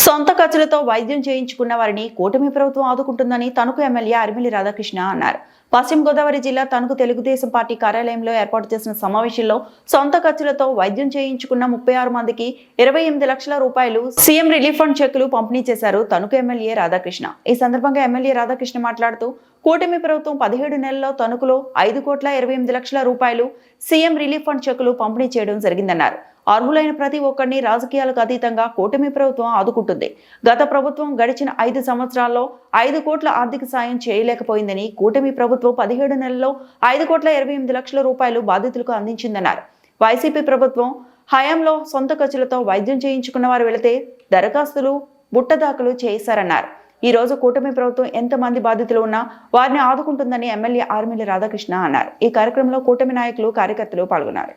సొంత ఖర్చులతో వైద్యం చేయించుకున్న వారిని కూటమి ప్రభుత్వం ఆదుకుంటుందని తణుకు ఎమ్మెల్యే అరిమిల్లి రాధాకృష్ణ అన్నారు. పశ్చిమ గోదావరి జిల్లా తణుకు తెలుగుదేశం పార్టీ కార్యాలయంలో ఏర్పాటు చేసిన సమావేశంలో సొంత ఖర్చులతో వైద్యం చేయించుకున్న 36 మందికి 28 లక్షల రూపాయలు సీఎం రిలీఫ్ ఫండ్ చెక్కులు పంపిణీ చేశారు తణుకు ఎమ్మెల్యే రాధాకృష్ణ. ఈ సందర్భంగా ఎమ్మెల్యే రాధాకృష్ణ మాట్లాడుతూ కూటమి ప్రభుత్వం 17 నెలల్లో తణుకులో 5,28,00,000 రూపాయలు సీఎం రిలీఫ్ ఫండ్ చెక్కులు పంపిణీ చేయడం జరిగిందన్నారు. అర్హులైన ప్రతి ఒక్కరిని రాజకీయాలకు అతీతంగా కూటమి ప్రభుత్వం ఆదుకుంటుంది. గత ప్రభుత్వం గడిచిన 5 సంవత్సరాల్లో 5 కోట్ల ఆర్థిక సాయం చేయలేకపోయిందని, కూటమి ప్రభుత్వం 17 నెలల్లో 5,28,00,000 రూపాయలు బాధితులకు అందించిందన్నారు. వైసీపీ ప్రభుత్వం హయాంలో సొంత ఖర్చులతో వైద్యం చేయించుకున్న వారు వెళితే దరఖాస్తులు బుట్టదాఖలు చేశారన్నారు. ఈ రోజు కూటమి ప్రభుత్వం ఎంతమంది బాధితులు ఉన్నా వారిని ఆదుకుంటుందని ఎమ్మెల్యే అరిమిల్లి రాధాకృష్ణ అన్నారు. ఈ కార్యక్రమంలో కూటమి నాయకులు, కార్యకర్తలు పాల్గొన్నారు.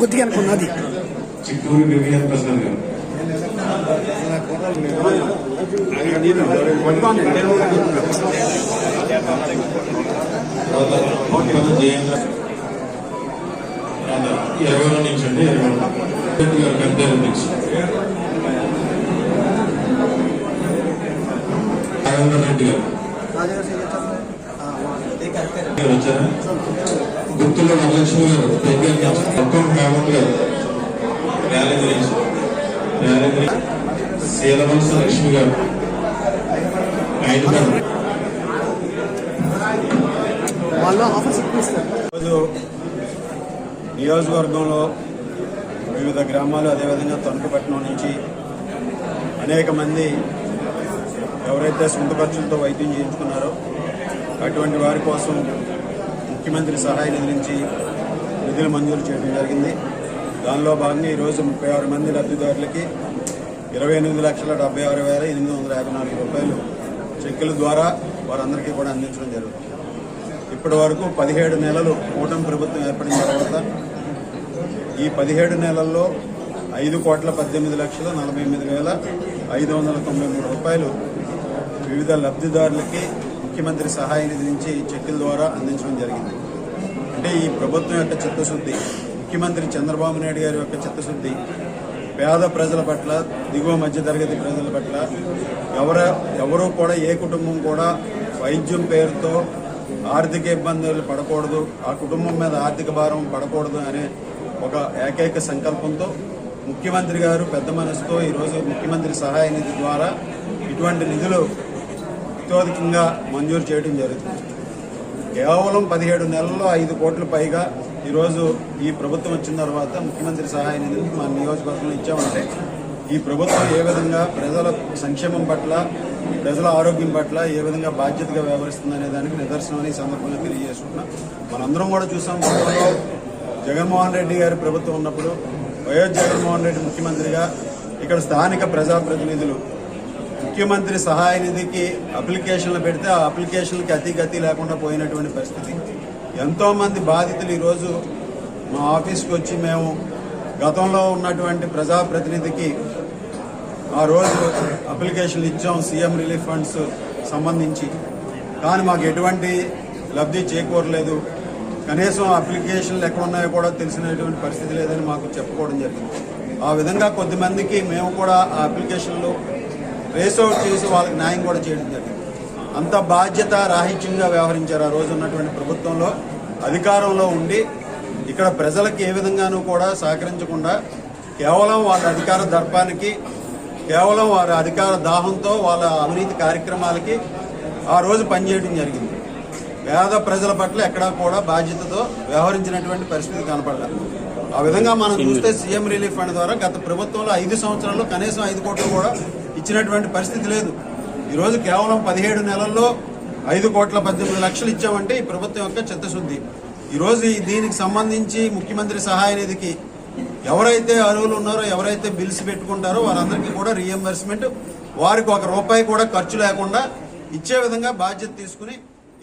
కొద్దిగా అనుకున్నది గుర్తుల్లో వరలక్ష్మి గారు అకౌంట్ మేమౌంట్ గారు శీలవంశ లక్ష్మి గారు నియోజకవర్గంలో వివిధ గ్రామాలు, అదేవిధంగా తణుకుపట్నం నుంచి అనేక మంది ఎవరైతే సొంత ఖర్చులతో వైద్యం చేయించుకున్నారో అటువంటి వారి కోసం ముఖ్యమంత్రి సహాయ నిధి నుంచి నిధులు మంజూరు చేయడం జరిగింది. దానిలో భాగంగా ఈరోజు 36 మంది లబ్ధిదారులకి 28,76,854 రూపాయలు చెక్కుల ద్వారా వారందరికీ కూడా అందించడం జరుగుతుంది. ఇప్పటి వరకు 17 నెలలు కూటమి ప్రభుత్వం ఏర్పడిన తర్వాత ఈ 17 నెలల్లో 5,18,48,593 రూపాయలు వివిధ లబ్ధిదారులకి ముఖ్యమంత్రి సహాయ నిధి నుంచి చెక్కుల ద్వారా అందించడం జరిగింది. అంటే ఈ ప్రభుత్వం యొక్క చిత్తశుద్ధి, ముఖ్యమంత్రి చంద్రబాబు నాయుడు గారి యొక్క చిత్తశుద్ధి పేద ప్రజల పట్ల, దిగువ మధ్యతరగతి ప్రజల పట్ల ఎవరూ కూడా, ఏ కుటుంబం కూడా వైద్యం పేరుతో ఆర్థిక ఇబ్బందులు పడకూడదు, ఆ కుటుంబం మీద ఆర్థిక భారం పడకూడదు అనే ఒక ఏకైక సంకల్పంతో ముఖ్యమంత్రి గారు పెద్ద మనసుతో ఈరోజు ముఖ్యమంత్రి సహాయ నిధి ద్వారా ఇటువంటి నిధులు అత్యధికంగా మంజూరు చేయడం జరుగుతుంది. కేవలం 17 నెలల్లో 5 కోట్ల పైగా ఈరోజు ఈ ప్రభుత్వం వచ్చిన తర్వాత ముఖ్యమంత్రి సహాయ నిధిని మా నియోజకవర్గంలో ఇచ్చామంటే ఈ ప్రభుత్వం ఏ విధంగా ప్రజల సంక్షేమం పట్ల, ప్రజల ఆరోగ్యం పట్ల ఏ విధంగా బాధ్యతగా వ్యవహరిస్తుందనే దానికి నిదర్శనం ఈ సందర్భంగా తెలియజేసుకుంటున్నాం. మనందరం కూడా చూసాం, గతంలో జగన్మోహన్ రెడ్డి గారి ప్రభుత్వం ఉన్నప్పుడు వైఎస్ జగన్మోహన్ రెడ్డి ముఖ్యమంత్రిగా ఇక్కడ స్థానిక ప్రజాప్రతినిధులు ముఖ్యమంత్రి సహాయ నిధికి అప్లికేషన్లు పెడితే ఆ అప్లికేషన్లకి అతిగతి లేకుండా పోయినటువంటి పరిస్థితి. ఎంతోమంది బాధితులు ఈరోజు మా ఆఫీస్కి వచ్చి మేము గతంలో ఉన్నటువంటి ప్రజాప్రతినిధికి ఆ రోజు అప్లికేషన్లు ఇచ్చాం సీఎం రిలీఫ్ ఫండ్స్ సంబంధించి, కానీ మాకు ఎటువంటి లబ్ధి చేకూరలేదు, కనీసం అప్లికేషన్లు ఎక్కడున్నాయో కూడా తెలిసినటువంటి పరిస్థితి లేదని మాకు చెప్పుకోవడం జరిగింది. ఆ విధంగా కొద్దిమందికి మేము కూడా ఆ అప్లికేషన్లు ట్రేస్ అవుట్ చేసి వాళ్ళకి న్యాయం కూడా చేయడం జరిగింది. అంత బాధ్యత రాహిత్యంగా వ్యవహరించారు ఆ రోజు ఉన్నటువంటి ప్రభుత్వంలో. అధికారంలో ఉండి ఇక్కడ ప్రజలకు ఏ విధంగానూ కూడా సహకరించకుండా కేవలం వాళ్ళ అధికార దర్పానికి, కేవలం వారి అధికార దాహంతో వాళ్ళ అవినీతి కార్యక్రమాలకి ఆ రోజు పనిచేయడం జరిగింది. పేద ప్రజల పట్ల ఎక్కడా కూడా బాధ్యతతో వ్యవహరించినటువంటి పరిస్థితి కనపడలేదు. ఆ విధంగా మనం చూస్తే సీఎం రిలీఫ్ ఫండ్ ద్వారా గత ప్రభుత్వంలో 5 సంవత్సరాల్లో కనీసం 5 కోట్లు కూడా ఇచ్చినటువంటి పరిస్థితి లేదు. ఈరోజు కేవలం 17 నెలల్లో 5,18,00,000 ఇచ్చామంటే ఈ ప్రభుత్వం యొక్క చిత్తశుద్ధి. ఈరోజు దీనికి సంబంధించి ముఖ్యమంత్రి సహాయ నిధికి ఎవరైతే అర్హులు ఉన్నారో, ఎవరైతే బిల్స్ పెట్టుకుంటారో వారందరికీ కూడా రీఎంబర్స్మెంట్, వారికి 1 రూపాయి కూడా ఖర్చు లేకుండా ఇచ్చే విధంగా బాధ్యత తీసుకుని